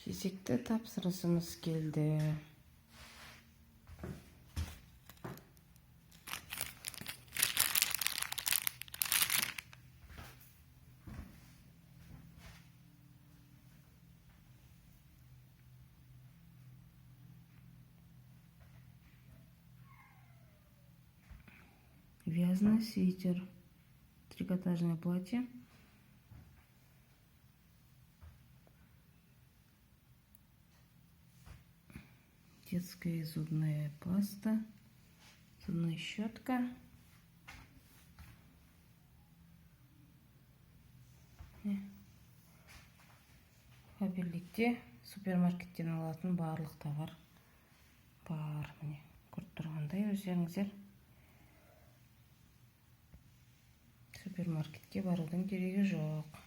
Кезекті тапсырысымыз келді. Вязаный свитер, трикотажное платье. Детская зубная паста, зубная щетка. Фаберликте супермаркеттен алатын барлық товар бар. Міне, көріп тұрғандай өздеріңіздер. Супермаркетке барудың керегі жоқ.